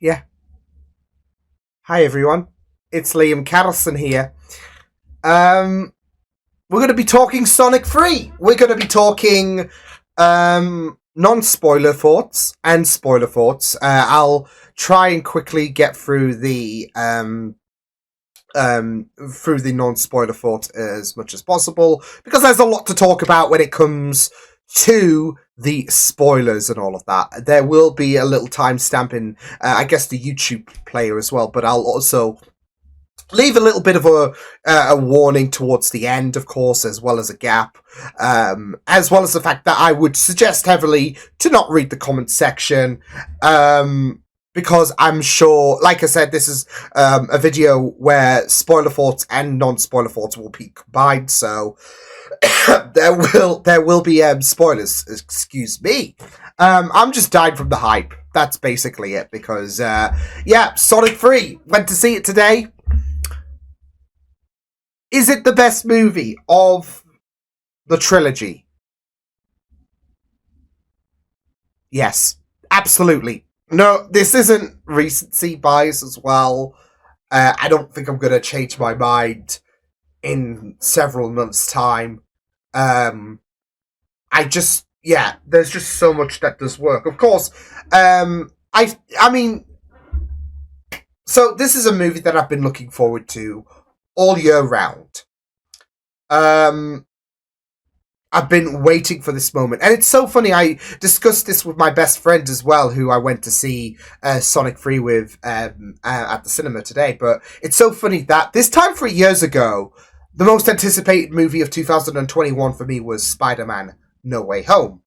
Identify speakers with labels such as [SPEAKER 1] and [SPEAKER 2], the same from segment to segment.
[SPEAKER 1] Yeah. Hi everyone. It's Liam Carlson here. Um, we're going to be talking Sonic 3. We're going to be talking non-spoiler thoughts and spoiler thoughts. I'll try and quickly get through the non-spoiler thoughts as much as possible because there's a lot to talk about when it comes to the spoilers and all of that. There will be a little timestamp in, I guess, the YouTube player as well, but I'll also leave a little bit of a warning towards the end, of course, as well as a gap, as well as the fact that I would suggest heavily to not read the comment section, because I'm sure, like I said, this is a video where spoiler thoughts and non-spoiler thoughts will be combined, so there will be spoilers. Excuse me. I'm just dying from the hype. That's basically it. Because yeah, Sonic 3 went to see it today. Is it the best movie of the trilogy? Yes, absolutely. No, this isn't recency bias as well. I don't think I'm going to change my mind in several months' time. Um, I just, yeah, there's just so much that does work. Of course, I mean, so this is a movie that I've been looking forward to all year round. Um, I've been waiting for this moment, and it's so funny. I discussed this with my best friend as well, who I went to see Sonic 3 with at the cinema today. But it's so funny that this time 3 years ago, the most anticipated movie of 2021 for me was Spider-Man: No Way Home.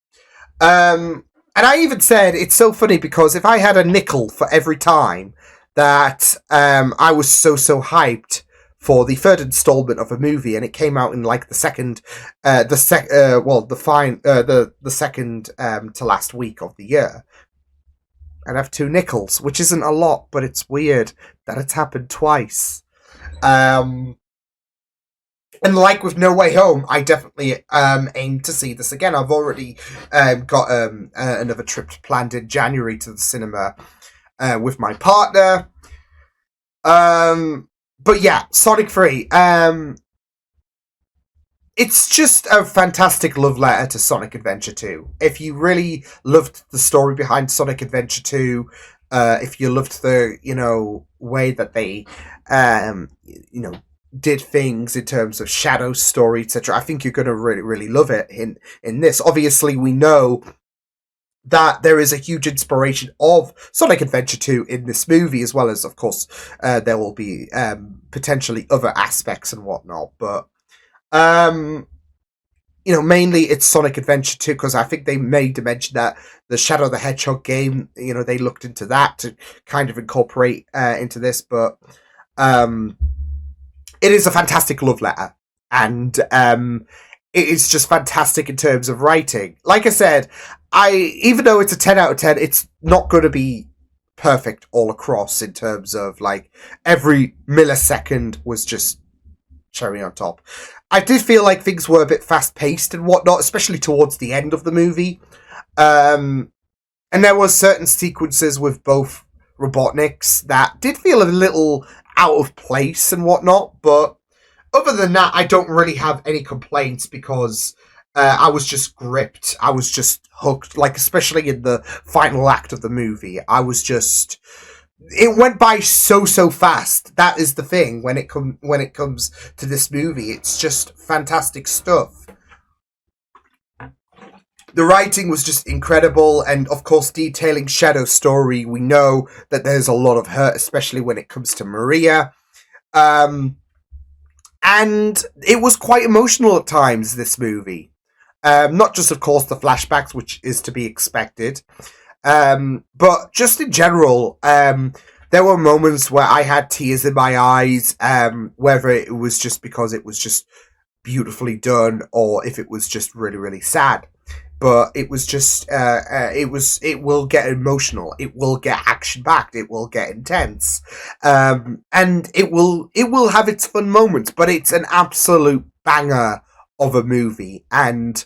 [SPEAKER 1] And I even said it's so funny because if I had a nickel for every time that I was so hyped for the third installment of a movie, and it came out in like the second, the second to last week of the year. I'd have two nickels, which isn't a lot, but it's weird that it's happened twice. Um, and like with No Way Home, I definitely aim to see this again. I've already got another trip planned in January to the cinema with my partner. But yeah, Sonic 3. It's just a fantastic love letter to Sonic Adventure 2. If you really loved the story behind Sonic Adventure 2, if you loved the, way that they, did things in terms of Shadow's story, etc., I think you're going to really, really love it in this. Obviously, we know that there is a huge inspiration of Sonic Adventure 2 in this movie, as well as, of course, there will be potentially other aspects and whatnot. But, um, mainly it's Sonic Adventure 2 because I think they made to mention that the Shadow the Hedgehog game, they looked into that to kind of incorporate into this. But it is a fantastic love letter. And it is just fantastic in terms of writing. Like I said, even though it's a 10 out of 10, it's not going to be perfect all across in terms of like every millisecond was just cherry on top. I did feel like things were a bit fast paced and whatnot, especially towards the end of the movie. And there were certain sequences with both Robotniks that did feel a little out of place and whatnot, but other than that, I don't really have any complaints because I was just gripped. I was just hooked, like especially in the final act of the movie. It went by so fast. That is the thing when it comes to this movie. It's just fantastic stuff. The writing was just incredible, and of course, detailing Shadow's story, we know that there's a lot of hurt, especially when it comes to Maria. Um, and it was quite emotional at times, this movie. Not just, of course, the flashbacks, which is to be expected, but just in general, there were moments where I had tears in my eyes, whether it was just because it was just beautifully done or if it was just really, really sad. But it was just, it will get emotional, it will get action packed, it will get intense, and it will have its fun moments, but it's an absolute banger of a movie, and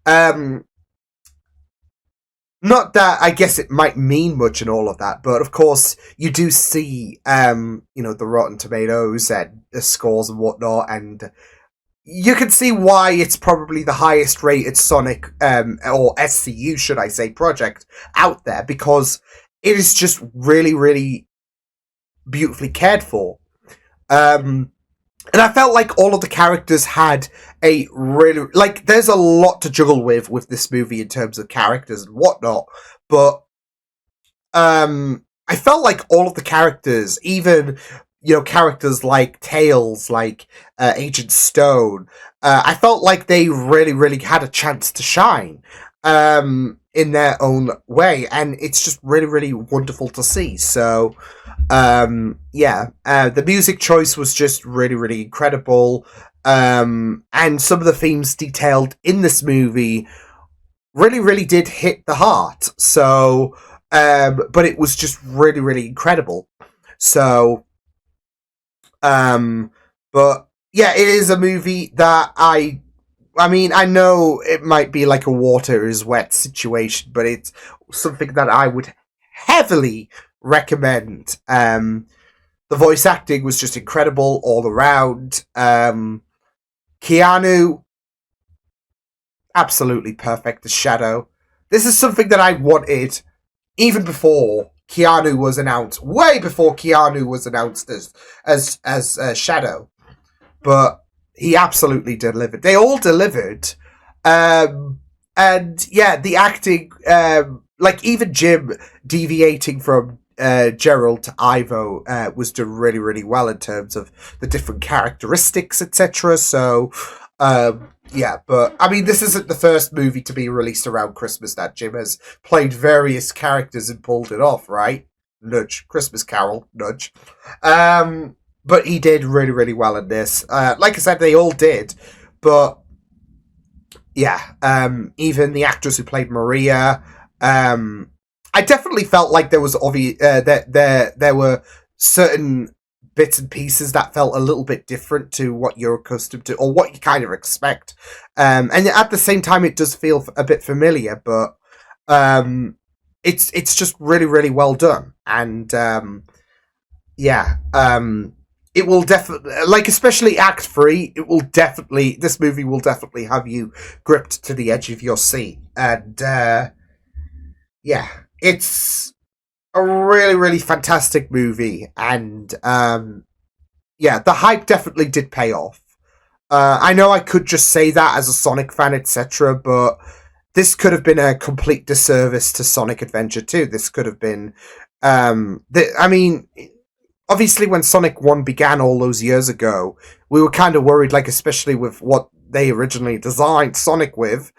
[SPEAKER 1] um, Not that I guess it might mean much and all of that, but of course you do see, the Rotten Tomatoes and the scores and whatnot, and you can see why it's probably the highest rated Sonic, or SCU, should I say, project out there, because it is just really, really beautifully cared for. Um, and I felt like all of the characters had a really, like, there's a lot to juggle with this movie in terms of characters and whatnot, but I felt like all of the characters, even characters like Tails, like Agent Stone, I felt like they really, really had a chance to shine in their own way, and it's just really, really wonderful to see. So, the music choice was just really, really incredible. And some of the themes detailed in this movie really, really did hit the heart. So, but it was just really, really incredible. So, but yeah, it is a movie that I mean, I know it might be like a water is wet situation, but it's something that I would heavily recommend. The voice acting was just incredible all around. Keanu, absolutely perfect as Shadow. This is something that I wanted even before Keanu was announced, way before Keanu was announced as Shadow. But he absolutely delivered. They all delivered. And yeah, the acting, like even Jim deviating from Gerald to Ivo was done really, really well in terms of the different characteristics, etc. So, yeah, but I mean, this isn't the first movie to be released around Christmas that Jim has played various characters and pulled it off, right? Nudge. Christmas Carol, nudge. But he did really, really well in this. Like I said, they all did. But yeah, even the actress who played Maria, I definitely felt like there was there were certain bits and pieces that felt a little bit different to what you're accustomed to or what you kind of expect. And at the same time, it does feel a bit familiar, but it's just really, really well done. And yeah, it will definitely, like, especially Act 3, this movie will definitely have you gripped to the edge of your seat. And yeah, it's a really, really fantastic movie. And yeah, the hype definitely did pay off. I know I could just say that as a Sonic fan, etc., but this could have been a complete disservice to Sonic Adventure 2. This could have been, I mean, obviously when Sonic 1 began all those years ago, we were kind of worried, like, especially with what they originally designed Sonic with.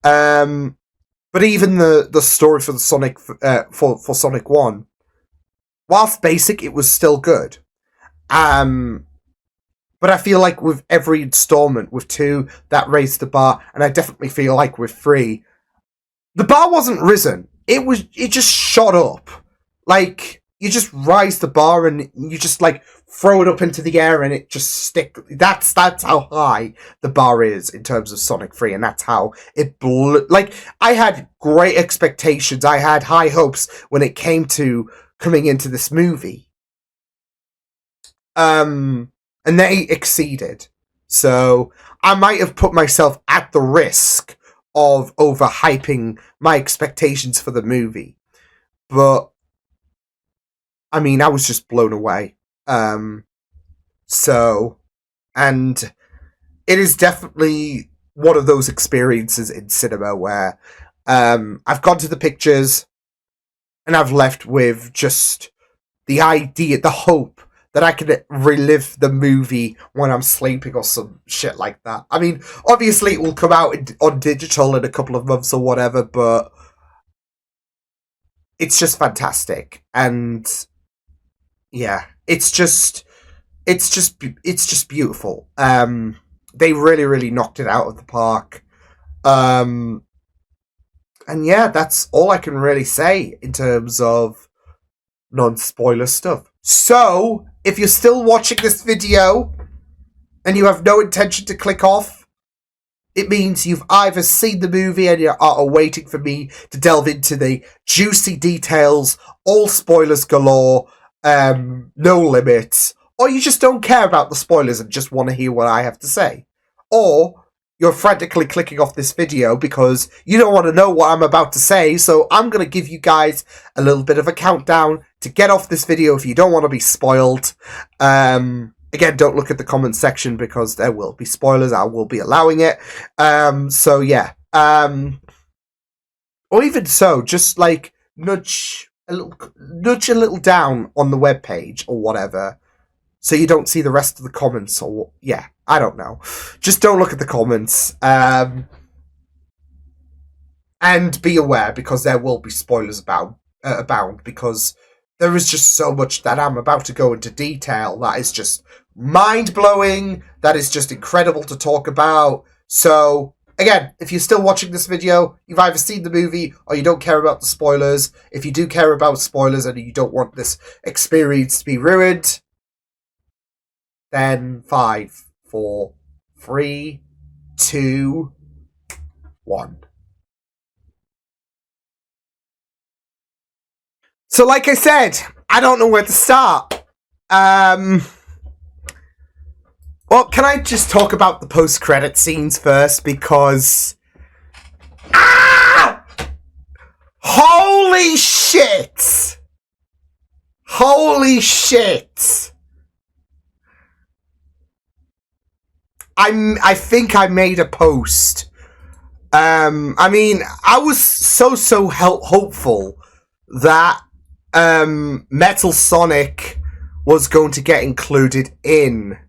[SPEAKER 1] But even the story for the Sonic, for Sonic 1, whilst basic, it was still good. But I feel like with every installment, with 2, that raised the bar, and I definitely feel like with 3, the bar wasn't risen. It just shot up. Like, you just rise the bar and you just, like, throw it up into the air and it just stick. That's how high the bar is in terms of Sonic 3, and that's how it blew. Like, I had great expectations. I had high hopes when it came to coming into this movie. And they exceeded. So I might have put myself at the risk of overhyping my expectations for the movie. But I mean, I was just blown away. So, and it is definitely one of those experiences in cinema where I've gone to the pictures and I've left with just the idea, the hope that I can relive the movie when I'm sleeping or some shit like that. I mean, obviously it will come out on digital in a couple of months or whatever, but it's just fantastic. And yeah, it's just beautiful. They really, really knocked it out of the park. And yeah, that's all I can really say in terms of non-spoiler stuff. So, if you're still watching this video and you have no intention to click off, it means you've either seen the movie and you are waiting for me to delve into the juicy details, all spoilers galore, no limits, or you just don't care about the spoilers and just want to hear what I have to say. Or you're frantically clicking off this video because you don't want to know what I'm about to say, so I'm going to give you guys a little bit of a countdown to get off this video if you don't want to be spoiled. Again, don't look at the comment section because there will be spoilers. I will be allowing it. So yeah. Or even so, just like nudge a little down on the webpage or whatever, so you don't see the rest of the comments. Or yeah, I don't know. Just don't look at the comments. And be aware because there will be spoilers abound because there is just so much that I'm about to go into detail that is just mind-blowing, that is just incredible to talk about. So, again, if you're still watching this video, you've either seen the movie or you don't care about the spoilers. If you do care about spoilers and you don't want this experience to be ruined, then 5, 4, 3, 2, 1. So, like I said, I don't know where to start. Well, can I just talk about the post-credit scenes first? Because... Holy shit! Holy shit! I think I made a post. I mean, I was so hopeful that Metal Sonic was going to get included in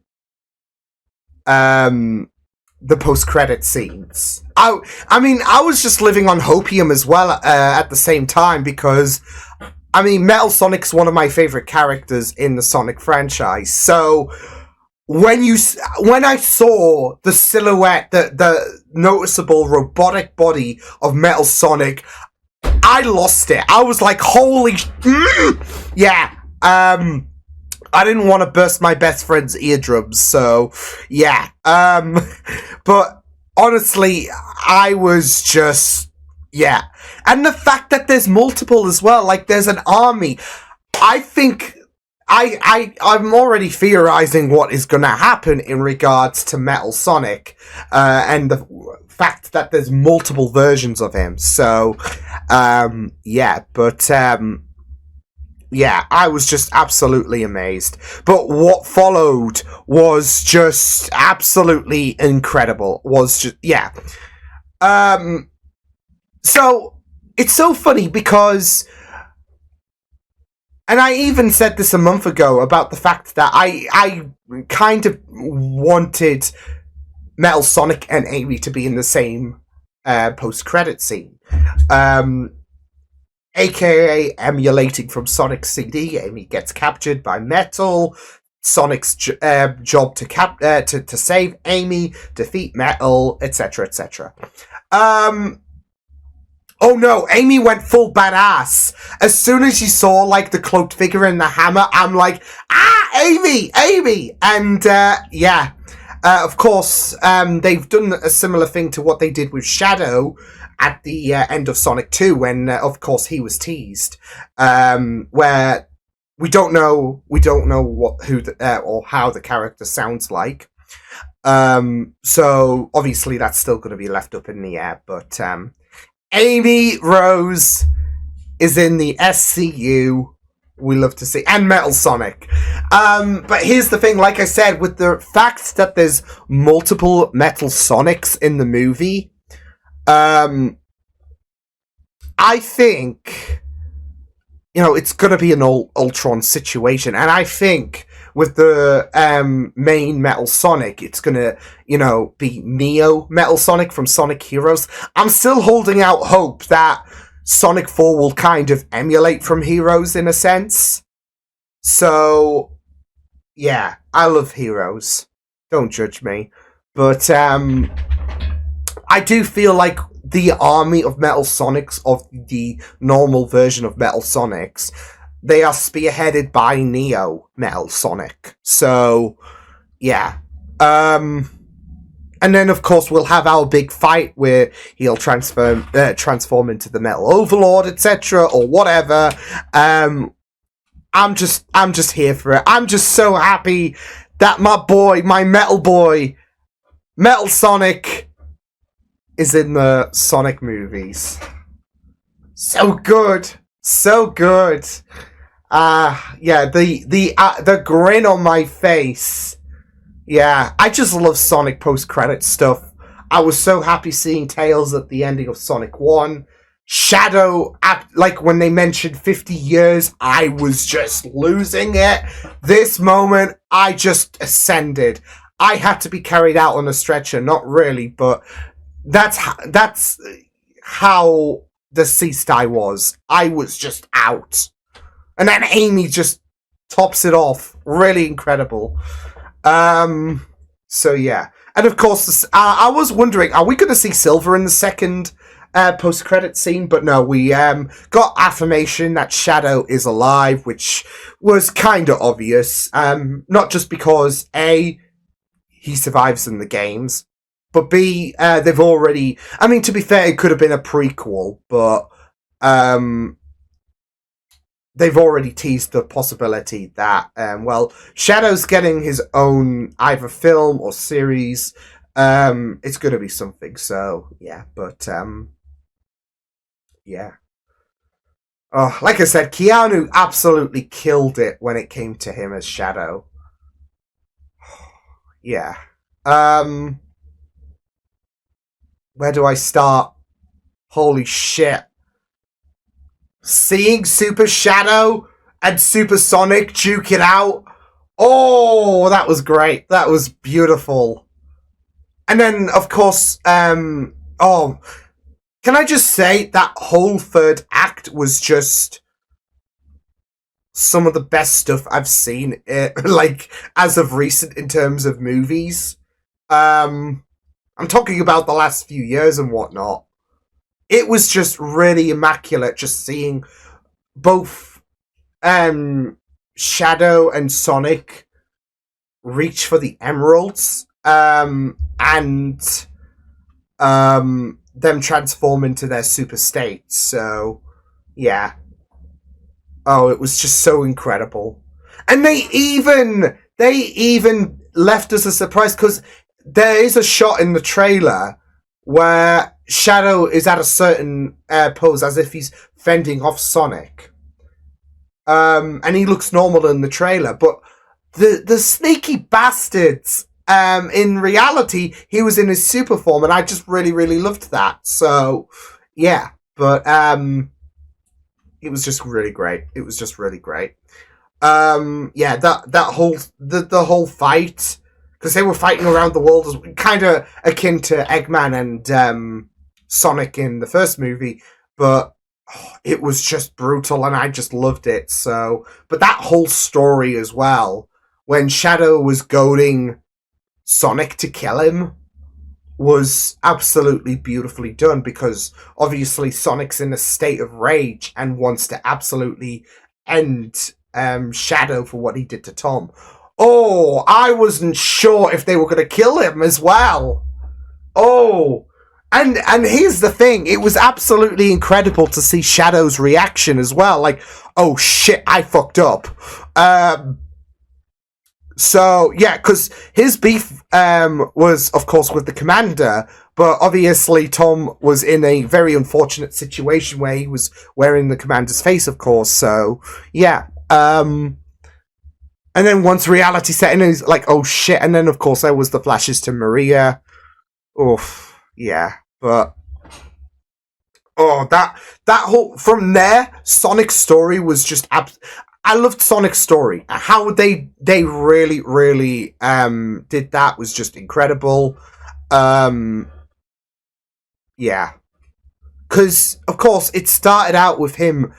[SPEAKER 1] the post-credit scenes. I mean, I was just living on hopium as well at the same time because, I mean, Metal Sonic's one of my favorite characters in the Sonic franchise. So when I saw the silhouette, the noticeable robotic body of Metal Sonic, I lost it. I was like, holy... yeah. I didn't want to burst my best friend's eardrums, so yeah. But honestly, I was just... yeah. And the fact that there's multiple as well, like there's an army. I think... I'm already theorizing what is going to happen in regards to Metal Sonic, and the fact that there's multiple versions of him. So, yeah, but, yeah, I was just absolutely amazed. But what followed was just absolutely incredible. Was just, yeah. So, it's so funny because... and I even said this a month ago about the fact that I kind of wanted Metal Sonic and Amy to be in the same post-credit scene. AKA emulating from Sonic's CD. Amy gets captured by Metal. Sonic's job to save Amy, defeat Metal, etc., etc. Oh no, Amy went full badass. As soon as you saw, like, the cloaked figure and the hammer, I'm like, Amy! And, yeah. Of course, they've done a similar thing to what they did with Shadow at the end of Sonic 2 when, of course, he was teased. Where we don't know or how the character sounds like. So, obviously, that's still going to be left up in the air, but, Amy Rose is in the SCU. We love to see. And Metal Sonic. But here's the thing, like I said, with the fact that there's multiple Metal Sonics in the movie, I think, you know, it's going to be an Ultron situation. And I think with the main Metal Sonic, it's going to, you know, be Neo Metal Sonic from Sonic Heroes. I'm still holding out hope that Sonic 4 will kind of emulate from Heroes in a sense. So, yeah, I love Heroes. Don't judge me. But I do feel like the army of Metal Sonics, of the normal version of Metal Sonics, they are spearheaded by Neo Metal Sonic. So, yeah. And then, of course, we'll have our big fight where he'll transform into the Metal Overlord, etc., or whatever. I'm just here for it. I'm just so happy that my boy, my Metal boy, Metal Sonic, is in the Sonic movies. So good, so good. Yeah, the grin on my face. Yeah, I just love Sonic post-credit stuff. I was so happy seeing Tails at the ending of Sonic 1. Shadow, like when they mentioned 50 years, I was just losing it. This moment, I just ascended. I had to be carried out on a stretcher, not really, but that's how deceased I was. I was just out. And then Amy just tops it off. Really incredible. So yeah. And of course, I was wondering, are we going to see Silver in the second post-credit scene? But no, we got affirmation that Shadow is alive, which was kind of obvious. Not just because, A, he survives in the games, but B, they've already... I mean, to be fair, it could have been a prequel, but they've already teased the possibility that, Shadow's getting his own either film or series. It's going to be something, so, yeah, but, yeah. Oh, like I said, Keanu absolutely killed it when it came to him as Shadow. Yeah. Where do I start? Holy shit. Seeing Super Shadow and Super Sonic duke it out. Oh, that was great. That was beautiful. And then, of course, can I just say that whole third act was just some of the best stuff I've seen, like, as of recent in terms of movies. I'm talking about the last few years and whatnot. It was just really immaculate just seeing both Shadow and Sonic reach for the emeralds and them transform into their super states. So, yeah. Oh, it was just so incredible. And they even left us a surprise because there is a shot in the trailer where Shadow is at a certain pose as if he's fending off Sonic. And he looks normal in the trailer, but the sneaky bastards, in reality, he was in his super form, and I just really, really loved that. So, yeah. But, it was just really great. It was just really great. Yeah, that whole, the whole fight, because they were fighting around the world, kind of akin to Eggman and Sonic in the first movie, but it was just brutal, and I just loved it. So, but that whole story as well, when Shadow was goading Sonic to kill him, was absolutely beautifully done, because obviously Sonic's in a state of rage and wants to absolutely end Shadow for what he did to Tom. Oh, I wasn't sure if they were going to kill him as well. Oh, and here's the thing. It was absolutely incredible to see Shadow's reaction as well. Like, oh shit, I fucked up. So, yeah, because his beef was, of course, with the commander, but obviously Tom was in a very unfortunate situation where he was wearing the commander's face, of course. So, yeah. And then once reality set in, he's like, oh shit. And then, of course, there was the flashes to Maria. Oof, yeah. But, oh, that whole, from there, Sonic's story was just, I loved Sonic's story. How they really, really did that was just incredible. Yeah. Because, of course, it started out with him.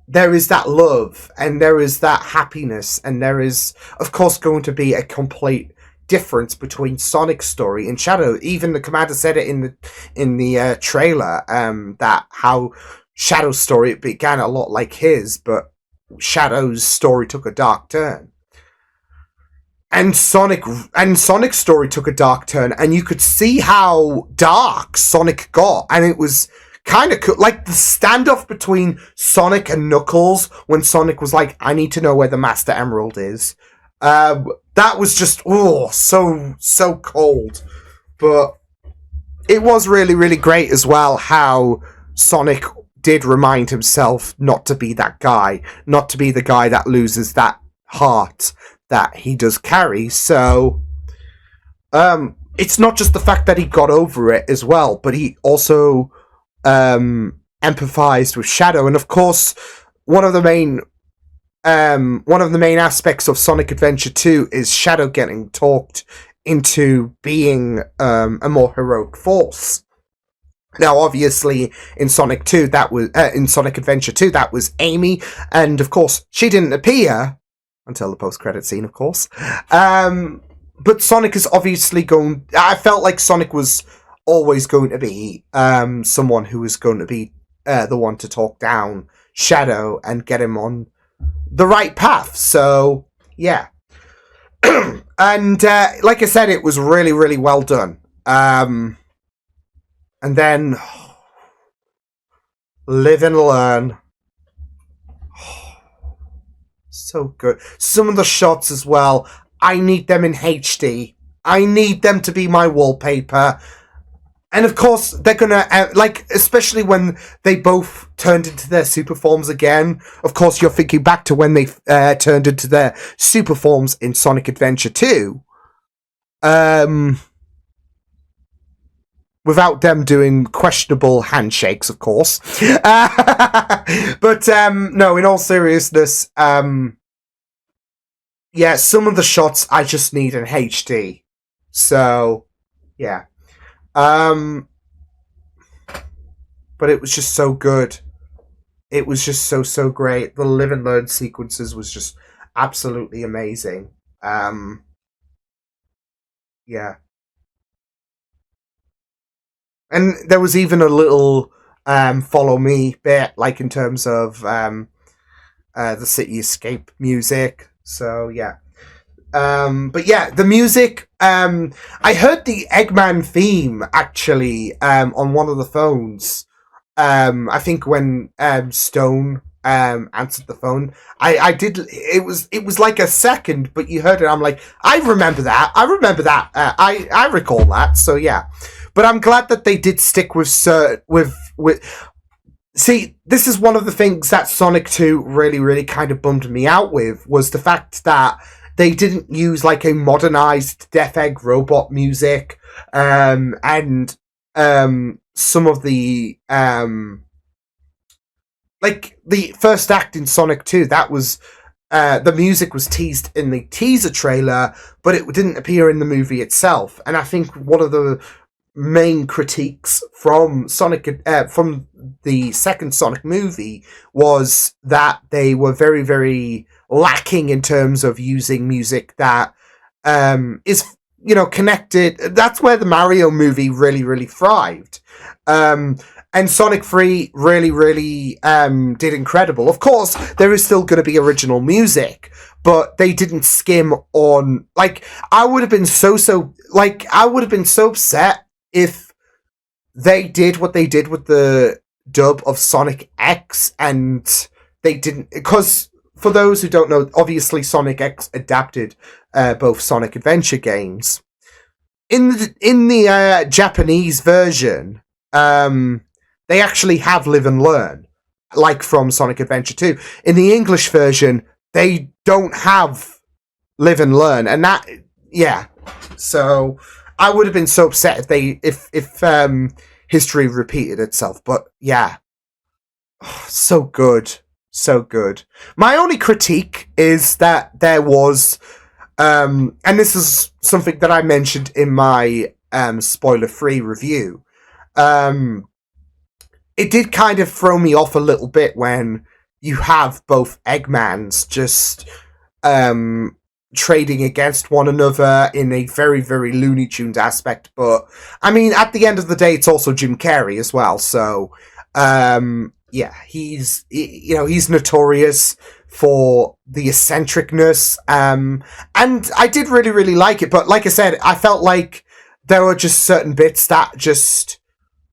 [SPEAKER 1] There is that love, and there is that happiness, and there is, of course, going to be a complete difference between Sonic's story and Shadow. Even the commander said it in the trailer, that how Shadow's story began a lot like his, but Shadow's story took a dark turn. Sonic's story took a dark turn, and you could see how dark Sonic got, and it was kind of cool. Like the standoff between Sonic and Knuckles when Sonic was like, "I need to know where the Master Emerald is." That was just so cold, but it was really, really great as well how Sonic did remind himself not to be that guy, not to be the guy that loses that heart that he does carry. So it's not just the fact that he got over it as well, but he also empathized with Shadow. And of course, one of the main aspects of Sonic Adventure 2 is Shadow getting talked into being a more heroic force. Now, obviously, in Sonic Adventure 2, that was Amy, and of course, she didn't appear until the post-credit scene, of course. But Sonic is obviously I felt like Sonic was always going to be someone who was going to be the one to talk down Shadow and get him on the right path. So, yeah. And like I said, it was really, really well done. And then Live and Learn. So good. Some of the shots as well. I need them in HD. I need them to be my wallpaper. And of course, they're gonna, especially when they both turned into their super forms again. Of course, you're thinking back to when they turned into their super forms in Sonic Adventure 2. Without them doing questionable handshakes, of course. But, no, in all seriousness, yeah, some of the shots I just need in HD. So, yeah. But it was just so good. It was just so great. The Live and Learn sequences was just absolutely amazing. Yeah. And there was even a little follow me bit, like in terms of the City Escape music. So yeah. But yeah, the music, I heard the Eggman theme actually on one of the phones. I think when Stone answered the phone. I did, it was like a second, but you heard it. I'm like, I remember that. I recall that. So yeah. But I'm glad that they did stick with see, this is one of the things that Sonic 2 really, really kind of bummed me out with, was the fact that they didn't use like a modernized Death Egg robot music, and some of the like the first act in Sonic 2, that was the music was teased in the teaser trailer, but it didn't appear in the movie itself. And I think one of the main critiques from from the second Sonic movie was that they were very, very lacking in terms of using music that is, connected. That's where the Mario movie really, really thrived. And Sonic 3 really, really did incredible. Of course, there is still going to be original music, but they didn't skim on, like, I would have been so upset if they did what they did with the dub of Sonic X, and they didn't, because for those who don't know, obviously Sonic X adapted both Sonic Adventure games. In the Japanese version, they actually have Live and Learn, like from Sonic Adventure 2. In the English version, they don't have Live and Learn, and that, yeah. So I would have been so upset if history repeated itself. But yeah, so good. My only critique is that there was, and this is something that I mentioned in my spoiler-free review, it did kind of throw me off a little bit when you have both Eggmans just trading against one another in a very, very Looney Tunes aspect. But, I mean, at the end of the day, it's also Jim Carrey as well. So, yeah, he's notorious for the eccentricness, and I did really really like it. But like I said, I felt like there were just certain bits that just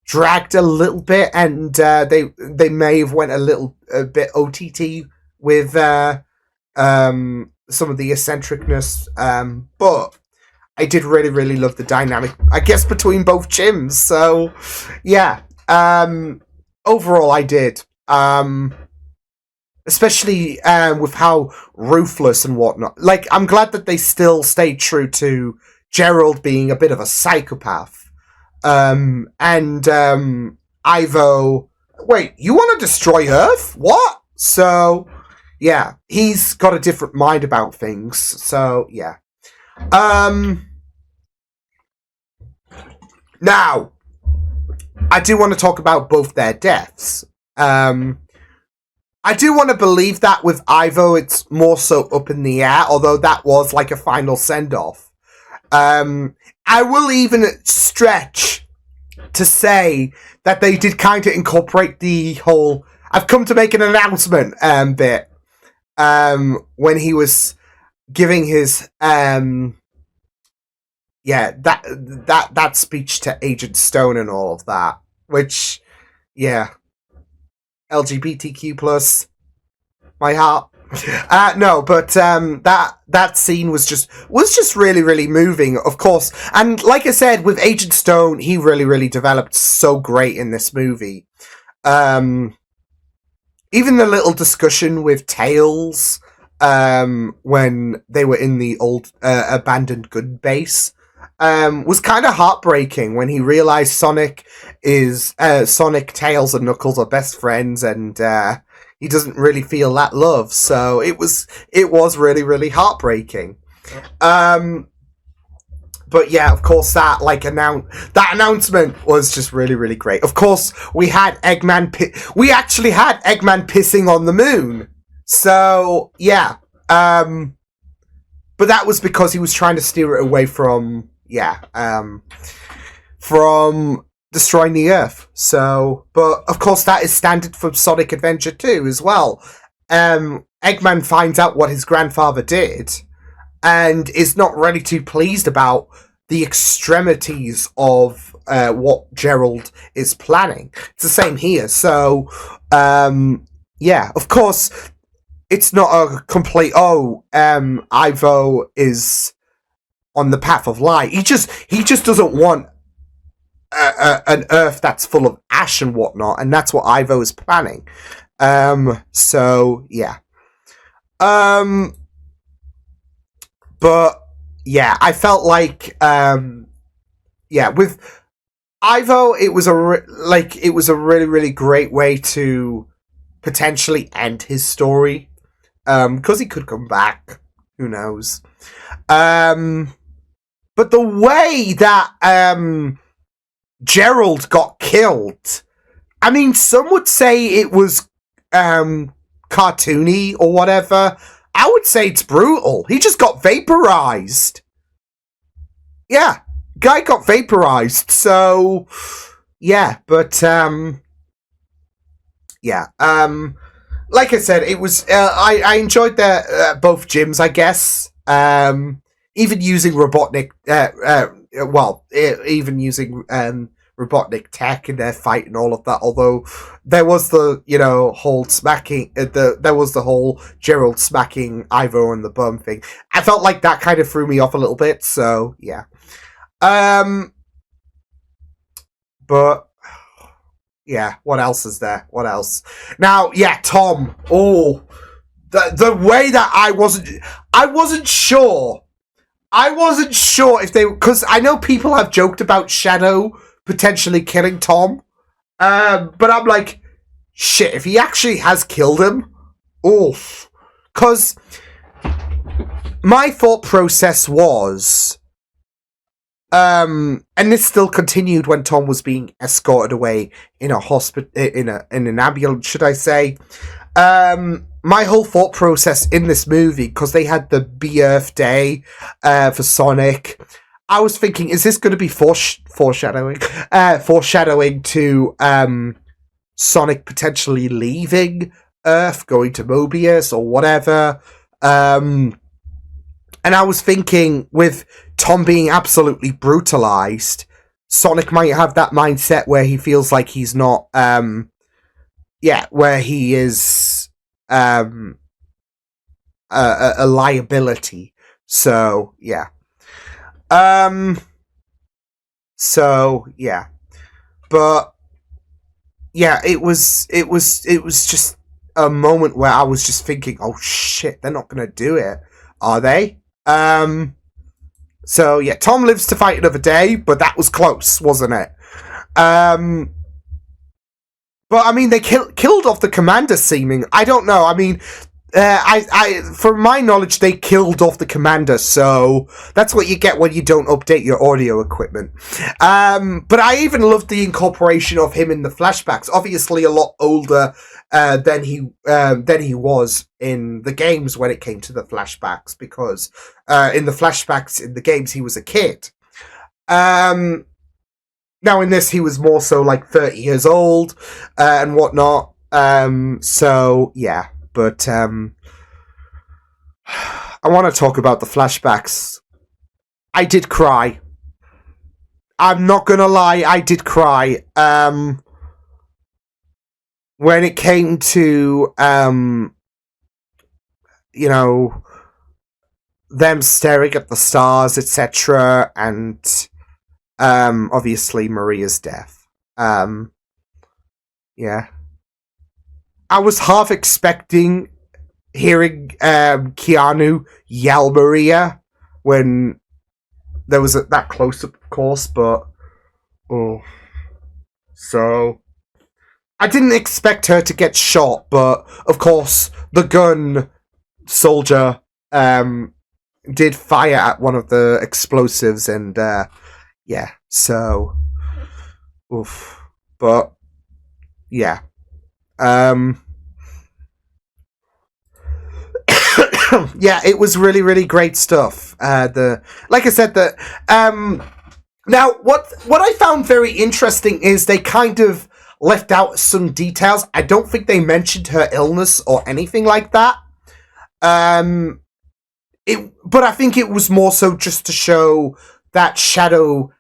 [SPEAKER 1] dragged a little bit, and they may have went a bit OTT with some of the eccentricness, but I did really really love the dynamic, I guess, between both gyms. So yeah, overall I did, especially with how ruthless and whatnot. Like, I'm glad that they still stayed true to Gerald being a bit of a psychopath. And Ivo, wait, you want to destroy Earth? What? So, yeah, he's got a different mind about things. So, yeah. Now, I do want to talk about both their deaths. I do want to believe that with Ivo, it's more so up in the air, although that was like a final send-off. I will even stretch to say that they did kind of incorporate the whole "I've come to make an announcement" bit when he was giving his that speech to Agent Stone and all of that, which, yeah, LGBTQ plus my heart. No, but that scene was just really really moving, of course. And like I said, with Agent Stone, he really really developed so great in this movie. Even the little discussion with Tails when they were in the old abandoned gun base was kind of heartbreaking when he realized Sonic, Tails, and Knuckles are best friends, and he doesn't really feel that love. So it was really really heartbreaking. But yeah, of course, that announcement was just really really great. Of course, we actually had Eggman pissing on the moon. So yeah, but that was because he was trying to steer it away from destroying the Earth. So, but of course that is standard for Sonic Adventure 2 as well. Eggman finds out what his grandfather did and is not really too pleased about the extremities of what Gerald is planning. It's the same here. So, yeah, of course, it's not a complete, Ivo is on the path of light. He just doesn't want an Earth that's full of ash and whatnot, and that's what Ivo is planning. So yeah. But yeah, I felt like with Ivo, it was a really really great way to potentially end his story. Because he could come back. Who knows? But the way that Gerald got killed, I mean, some would say it was cartoony or whatever. I would say it's brutal. He just got vaporized. Yeah, guy got vaporized. So yeah, but like I said, it was. I enjoyed both gyms, I guess. Even using Robotnik, even using Robotnik tech in their fight and all of that. Although there was the whole smacking, there was the whole Gerald smacking Ivo on the bum thing. I felt like that kind of threw me off a little bit. So yeah. But yeah, what else is there? What else? Now, yeah, Tom. Oh, the way that I wasn't sure. I wasn't sure if because I know people have joked about Shadow potentially killing Tom. But I'm like, shit, if he actually has killed him, oof. Because my thought process was, and this still continued when Tom was being escorted away in a hospital, in an ambulance, should I say? My whole thought process in this movie, because they had the Earth Day for Sonic, I was thinking, is this going to be foreshadowing to Sonic potentially leaving Earth, going to Mobius or whatever. And I was thinking, with Tom being absolutely brutalized, Sonic might have that mindset where he feels like he's not, where he is a liability. So yeah. But yeah, it was just a moment where I was just thinking, oh shit, they're not gonna do it, are they? So yeah, Tom lives to fight another day, but that was close, wasn't it? But I mean, they killed off the commander. Seeming, I don't know. I mean, from my knowledge, they killed off the commander. So that's what you get when you don't update your audio equipment. But I even loved the incorporation of him in the flashbacks. Obviously, a lot older than he was in the games when it came to the flashbacks, because in the flashbacks in the games he was a kid. Now in this he was more so like 30 years old and whatnot. So yeah, but I want to talk about the flashbacks. I did cry. I'm not gonna lie, I did cry. When it came to you know, them staring at the stars, etc., and obviously Maria's death. Yeah. I was half expecting hearing Keanu yell Maria when there was that close up, of course, but so I didn't expect her to get shot, but of course the gun soldier did fire at one of the explosives, and yeah, so oof. But yeah. Yeah, it was really, really great stuff. Like I said, now what I found very interesting is they kind of left out some details. I don't think they mentioned her illness or anything like that. But I think it was more so just to show that Shadow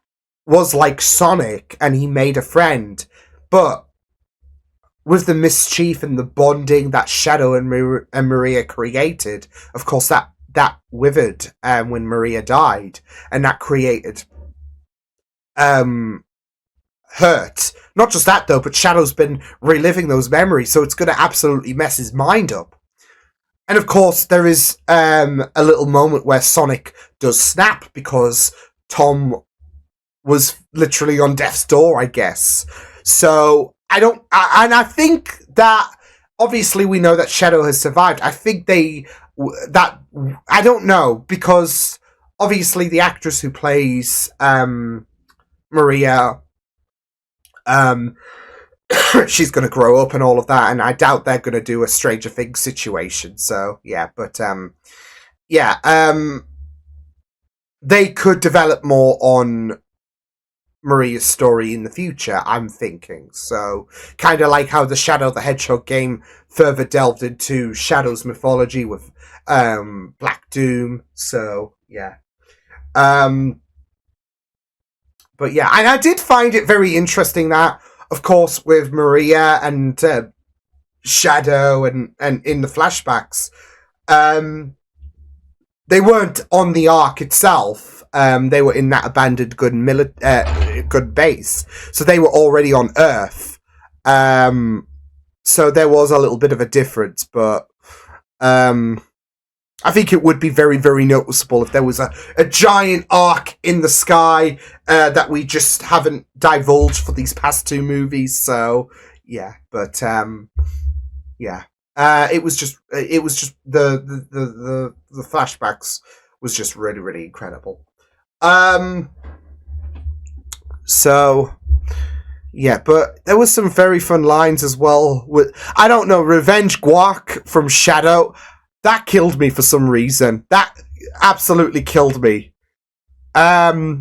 [SPEAKER 1] was like Sonic and he made a friend. But with the mischief and the bonding that Shadow and Maria created, of course that withered when Maria died, and that created hurt. Not just that though, but Shadow's been reliving those memories, so it's going to absolutely mess his mind up. And of course there is a little moment where Sonic does snap because Tom was literally on death's door, I guess. So I think that obviously we know that Shadow has survived. I think I don't know, because obviously the actress who plays Maria, she's going to grow up and all of that, and I doubt they're going to do a Stranger Things situation. So yeah, but they could develop more on Maria's story in the future, I'm thinking. So kind of like how the Shadow the Hedgehog game further delved into Shadow's mythology with Black Doom. So yeah. But yeah, and I did find it very interesting that, of course, with Maria and Shadow and in the flashbacks, they weren't on the Ark itself. They were in that abandoned gun base, so they were already on Earth. So there was a little bit of a difference, but I think it would be very, very noticeable if there was a giant Ark in the sky that we just haven't divulged for these past two movies. So yeah, but yeah, it was just the flashbacks was just really, really incredible. So yeah, but there was some very fun lines as well. With, I don't know, Revenge Guac from Shadow, that killed me for some reason. That absolutely killed me. Yeah.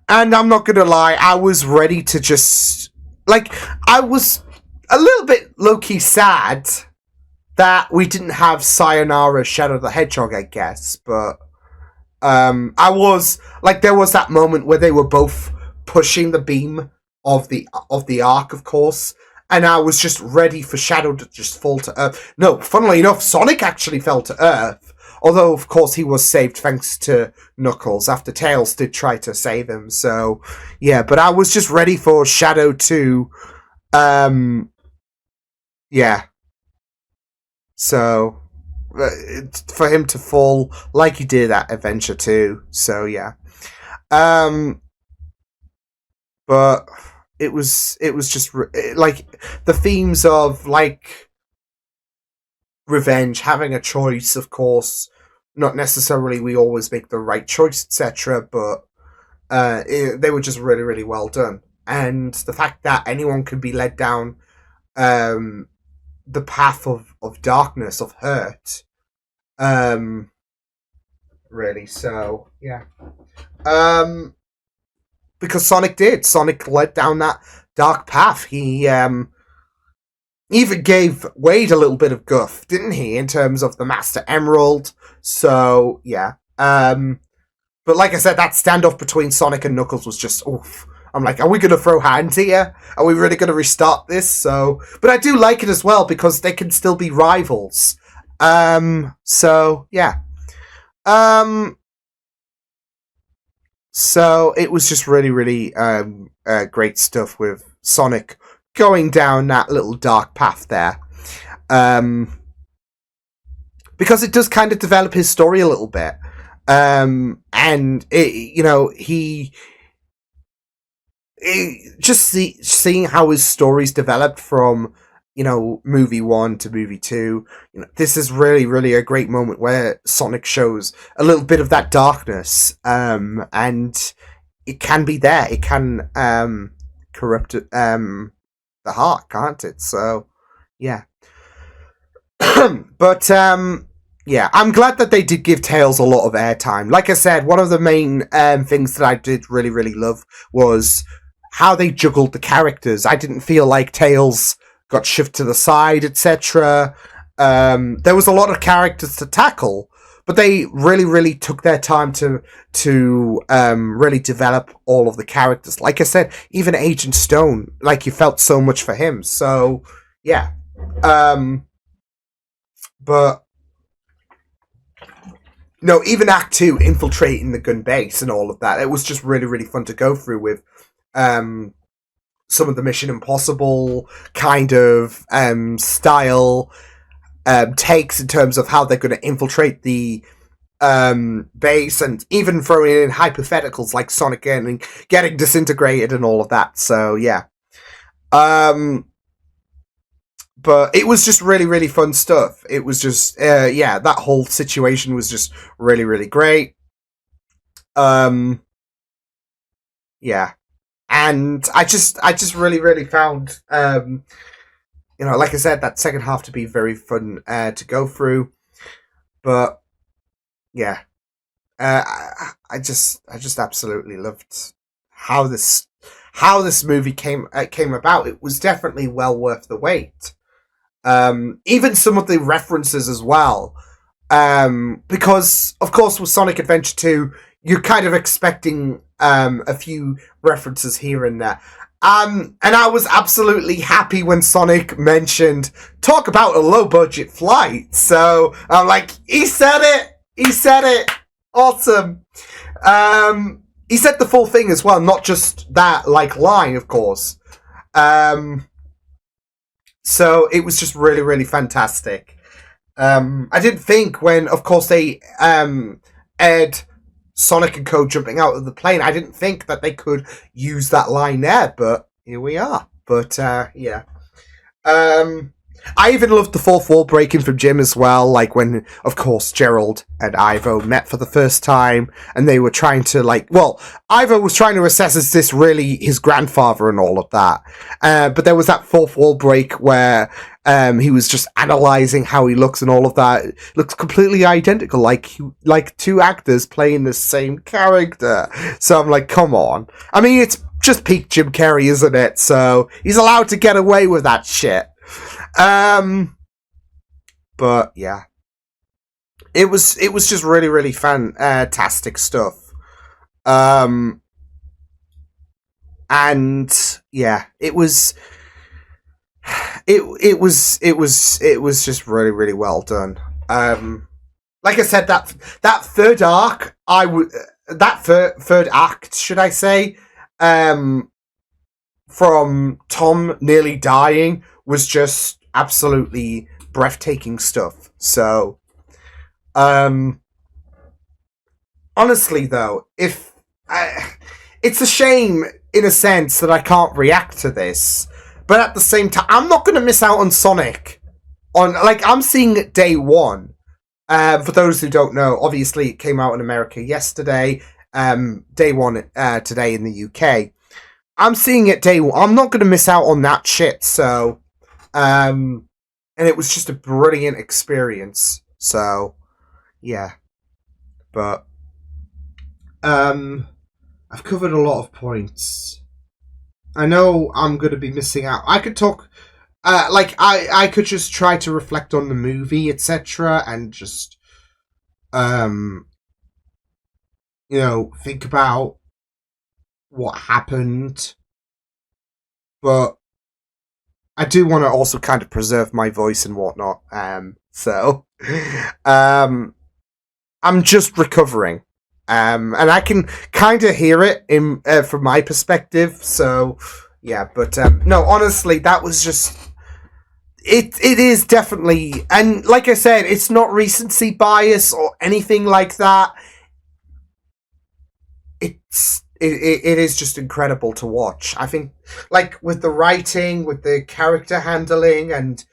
[SPEAKER 1] And I'm not gonna lie, I was ready to just like I was a little bit low key sad that we didn't have Sayonara Shadow the Hedgehog, I guess, but I was like there was that moment where they were both pushing the beam of the arc, of course, and I was just ready for Shadow to just fall to Earth. No, funnily enough, Sonic actually fell to Earth, although of course he was saved thanks to Knuckles after Tails did try to save him. So yeah, but I was just ready for Shadow to, yeah. So for him to fall like he did at Adventure 2. So yeah. Um but it was just like the themes of like revenge, having a choice, of course, not necessarily we always make the right choice, etc., but they were just really really well done. And the fact that anyone can be led down um the path of darkness, of hurt, um really. So yeah, because Sonic led down that dark path. He even gave Wade a little bit of guff, didn't he, in terms of the Master Emerald. So yeah, but like I said, that standoff between Sonic and Knuckles was just oof. I'm like, are we going to throw hands here? Are we really going to restart this? So, but I do like it as well because they can still be rivals. So yeah. Um, so it was just really, really great stuff with Sonic going down that little dark path there. Um, because it does kind of develop his story a little bit. And seeing how his stories developed from movie 1 to movie 2, this is really really a great moment where Sonic shows a little bit of that darkness, and it can be there, it can corrupt the heart, can't it? So yeah. But yeah, I'm glad that they did give Tails a lot of airtime. Like I said, one of the main things that I did really really love was how they juggled the characters. I didn't feel like Tails got shoved to the side, etc. There was a lot of characters to tackle, but they really, really took their time to really develop all of the characters. Like I said, even Agent Stone, like you felt so much for him. So yeah, but no, even Act 2, infiltrating the gun base and all of that, it was just really, really fun to go through with some of the Mission Impossible kind of style takes in terms of how they're going to infiltrate the base, and even throwing in hypotheticals like Sonic getting disintegrated and all of that. So yeah. But it was just really, really fun stuff. It was just, yeah, that whole situation was just really, really great. Yeah. And I just really, really found, like I said, that second half to be very fun to go through. But yeah, I just absolutely loved how this movie came about. It was definitely well worth the wait. Even some of the references as well, because of course with Sonic Adventure 2, you're kind of expecting a few references here and there. And I was absolutely happy when Sonic mentioned, talk about a low budget flight. So I'm like, he said it, awesome. He said the full thing as well, not just that like line, of course. So it was just really, really fantastic. I didn't think when, of course, they aired Sonic and Co. jumping out of the plane, I didn't think that they could use that line there, but here we are. But, yeah. I even loved the fourth wall breaking from Jim as well, like when, of course, Gerald and Ivo met for the first time, and they were trying to, Ivo was trying to assess is this really his grandfather and all of that. But there was that fourth wall break where he was just analysing how he looks and all of that. It looks completely identical, like two actors playing the same character. So I'm like, come on. I mean, it's just peak Jim Carrey, isn't it? So he's allowed to get away with that shit. But yeah, it was just really, really fantastic stuff. And yeah, it was just really, really well done. Like I said, that third arc, third act, should I say, from Tom nearly dying was just absolutely breathtaking stuff. So, honestly though, it's a shame in a sense that I can't react to this, but at the same time, I'm not going to miss out on Sonic. I'm seeing it day one. For those who don't know, obviously it came out in America yesterday. Day one today in the UK. I'm seeing it day one. I'm not going to miss out on that shit. So, and it was just a brilliant experience. So, yeah. But, I've covered a lot of points. I know I'm going to be missing out. I could talk, I could just try to reflect on the movie, etc., and just, think about what happened. But I do want to also kind of preserve my voice and whatnot. So, I'm just recovering. And I can kind of hear it in from my perspective. So, yeah. But no, honestly, that was just it. It is definitely, and like I said, it's not recency bias or anything like that. It is just incredible to watch. I think, like with the writing, with the character handling, and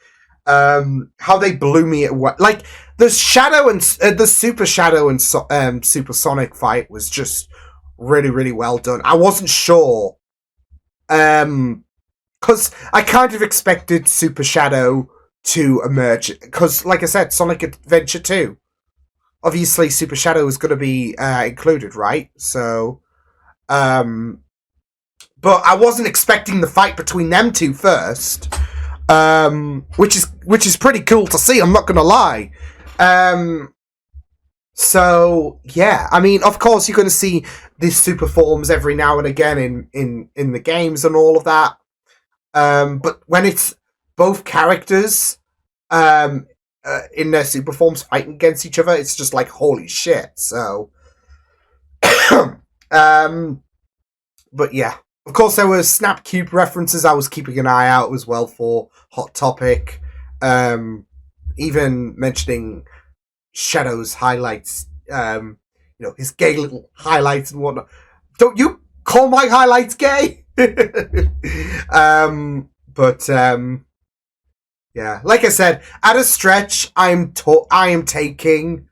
[SPEAKER 1] how they blew me away. Like the Shadow and the Super Shadow and Super Sonic fight was just really, really well done. I wasn't sure, because I kind of expected Super Shadow to emerge. Because, like I said, Sonic Adventure 2, obviously Super Shadow is going to be included, right? So, but I wasn't expecting the fight between them two first. Which is pretty cool to see. I'm not gonna lie. So yeah, I mean, of course, you're gonna see these super forms every now and again in the games and all of that. But when it's both characters, in their super forms fighting against each other, it's just like holy shit. So, but yeah. Of course, there were Snapcube references I was keeping an eye out as well for Hot Topic. Even mentioning Shadow's highlights, his gay little highlights and whatnot. Don't you call my highlights gay? Yeah, like I said, at a stretch, I am taking,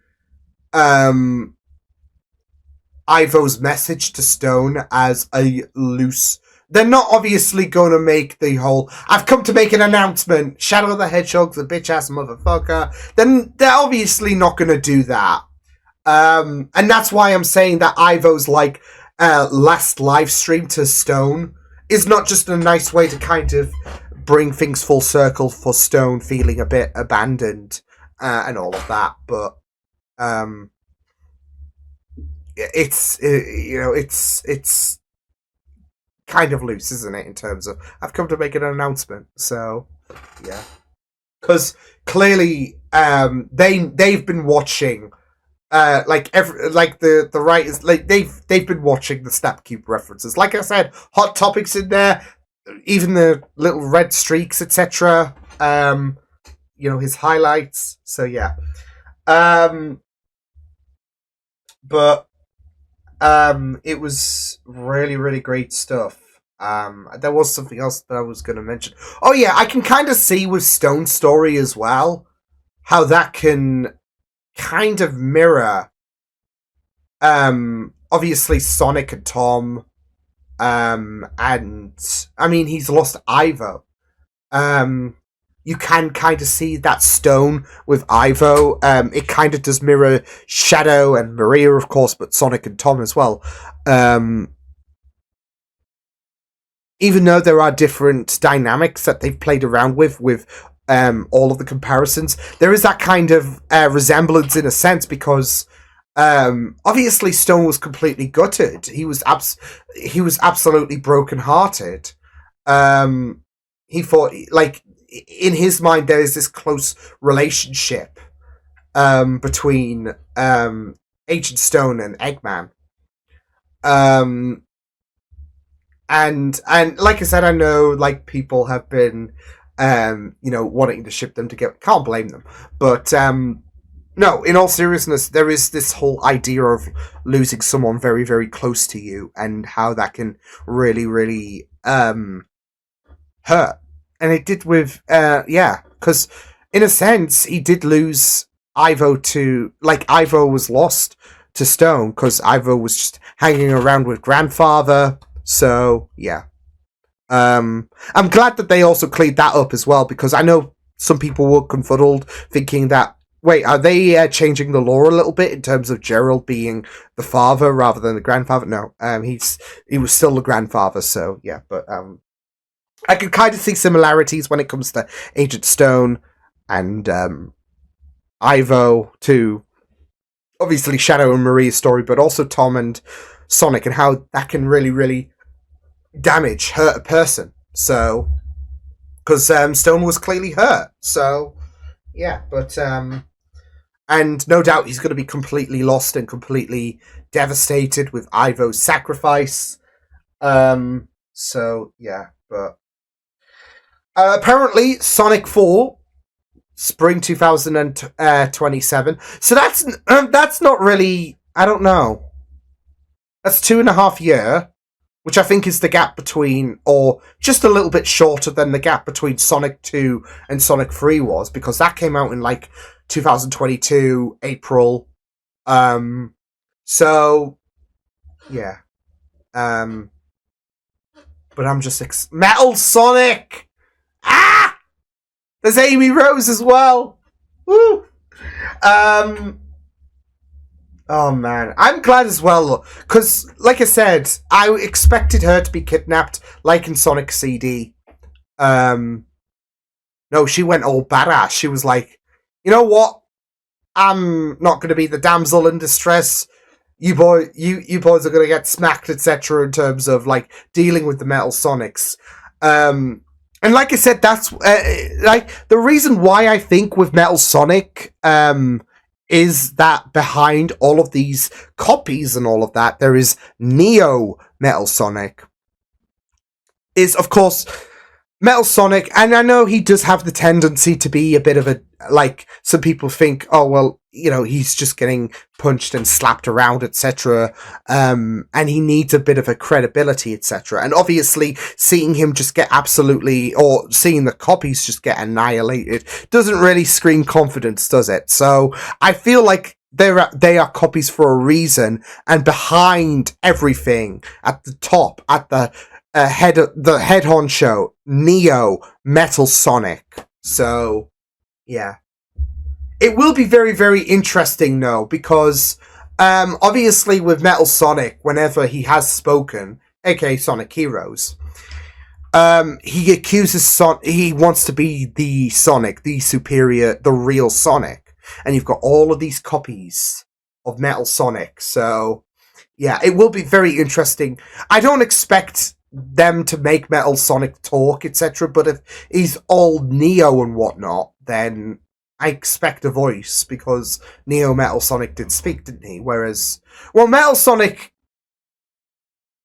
[SPEAKER 1] Ivo's message to Stone as a loose. They're not obviously going to make the whole, I've come to make an announcement, Shadow the Hedgehog's a bitch ass motherfucker. Then they're obviously not going to do that. And that's why I'm saying that Ivo's last live stream to Stone is not just a nice way to kind of bring things full circle for Stone feeling a bit abandoned and all of that, but it's kind of loose, isn't it? In terms of I've come to make an announcement, so yeah, because clearly they've been watching the writers they've been watching the Snapcube references. Like I said, Hot Topics in there, even the little red streaks, etc. His highlights. So yeah, but it was really, really great stuff. There was something else that I was going to mention. Oh yeah, I can kind of see with Stone's story as well how that can kind of mirror, obviously Sonic and Tom, and I mean he's lost Ivo. Um, you can kind of see that Stone with Ivo. It kind of does mirror Shadow and Maria, of course, but Sonic and Tom as well. Um, even though there are different dynamics that they've played around with all of the comparisons, there is that kind of resemblance in a sense because obviously Stone was completely gutted. He was absolutely brokenhearted. He thought, like, in his mind there is this close relationship between Agent Stone and Eggman. Um, and like I said, I know like people have been wanting to ship them together. Can't blame them, but no, in all seriousness, there is this whole idea of losing someone very very close to you and how that can really really hurt. And it did with because in a sense he did lose Ivo to, like, Ivo was lost to Stone because Ivo was just hanging around with grandfather. So yeah, I'm glad that they also cleared that up as well because I know some people were confuddled thinking that, wait, are they changing the law a little bit in terms of Gerald being the father rather than the grandfather? No, he was still the grandfather. So yeah, but I can kind of see similarities when it comes to Agent Stone and Ivo to obviously Shadow and Maria's story, but also Tom and Sonic and how that can really, really hurt a person. So, because Stone was clearly hurt. So, yeah, but and no doubt he's going to be completely lost and completely devastated with Ivo's sacrifice. So yeah, but apparently Sonic 4 spring 2027. So that's not really, I don't know. That's 2.5 years, which I think is the gap between, or just a little bit shorter than the gap between Sonic 2 and Sonic 3 was, because that came out in like 2022 April. So yeah. But I'm just Metal Sonic. Ah, there's Amy Rose as well. Woo. Oh man, I'm glad as well because, like I said, I expected her to be kidnapped, like in Sonic CD. No, she went all badass. She was like, you know what? I'm not going to be the damsel in distress. You boys are going to get smacked, etc. In terms of like dealing with the Metal Sonics. And like I said, that's like the reason why I think with Metal Sonic, is that behind all of these copies and all of that, there is Neo Metal Sonic. Is, of course, Metal Sonic, and I know he does have the tendency to be a bit of a, like, some people think, oh, well, you know, he's just getting punched and slapped around, etc. And he needs a bit of a credibility, etc. And obviously, seeing him just get absolutely, or seeing the copies just get annihilated, doesn't really scream confidence, does it? So, I feel like they are copies for a reason, and behind everything, at the top, at the head honcho, Neo Metal Sonic. So, yeah. It will be very, very interesting, though, because obviously with Metal Sonic, whenever he has spoken, aka Sonic Heroes, he accuses he wants to be the Sonic, the superior, the real Sonic. And you've got all of these copies of Metal Sonic. So, yeah, it will be very interesting. I don't expect them to make Metal Sonic talk, etc. But if he's all Neo and whatnot, then I expect a voice, because Neo Metal Sonic did speak, didn't he? Whereas, well, Metal Sonic,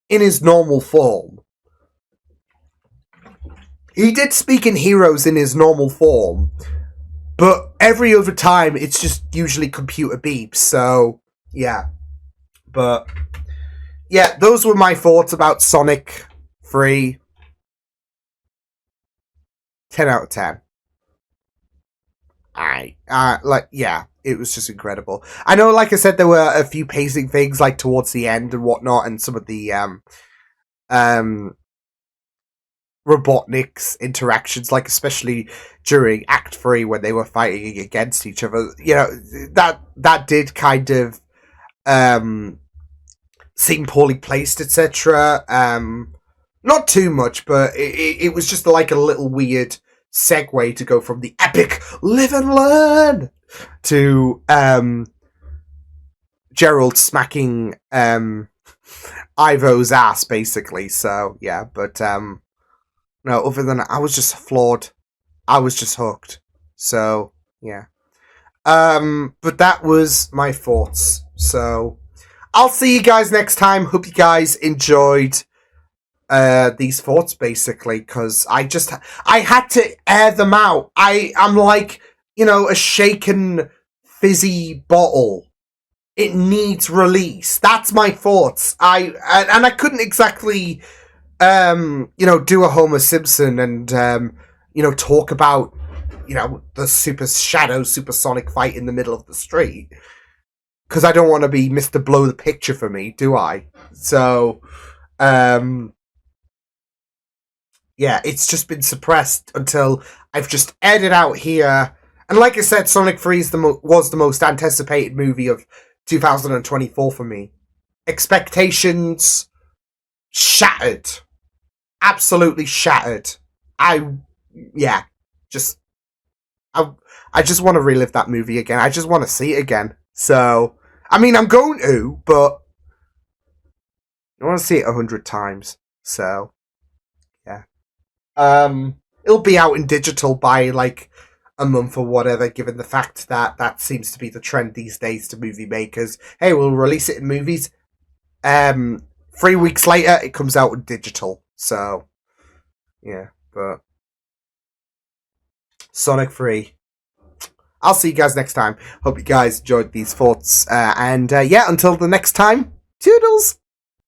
[SPEAKER 1] in his normal form, he did speak in Heroes in his normal form, but every other time it's just usually computer beeps. So yeah, but yeah, those were my thoughts about Sonic 3, 10 out of 10. Yeah, it was just incredible. I know, like I said, there were a few pacing things, like, towards the end and whatnot, and some of the, Robotnik's interactions, like, especially during Act 3 when they were fighting against each other, you know, that did kind of, seem poorly placed, etc. Not too much, but it was just like a little weird segue to go from the epic live and learn to Gerald smacking Ivo's ass, basically. So yeah, but no, other than that, I was just floored. I was just hooked. So yeah. But that was my thoughts. So I'll see you guys next time. Hope you guys enjoyed these thoughts, basically, because I had to air them out. I'm like, you know, a shaken fizzy bottle. It needs release. That's my thoughts. And I couldn't exactly you know, do a Homer Simpson and you know, talk about, you know, the supersonic fight in the middle of the street, because I don't want to be Mr. Blow the Picture for me, do I? So yeah, it's just been suppressed until I've just aired it out here. And like I said, Sonic 3 was the most anticipated movie of 2024 for me. Expectations shattered. Absolutely shattered. I just want to relive that movie again. I just want to see it again. So, I mean, I'm going to, but I want to see it 100 times. So, yeah. It'll be out in digital by like a month or whatever, given the fact that that seems to be the trend these days to movie makers. Hey, we'll release it in movies. 3 weeks later, it comes out in digital. So, yeah, but Sonic 3. I'll see you guys next time. Hope you guys enjoyed these thoughts. And yeah, until the next time, toodles!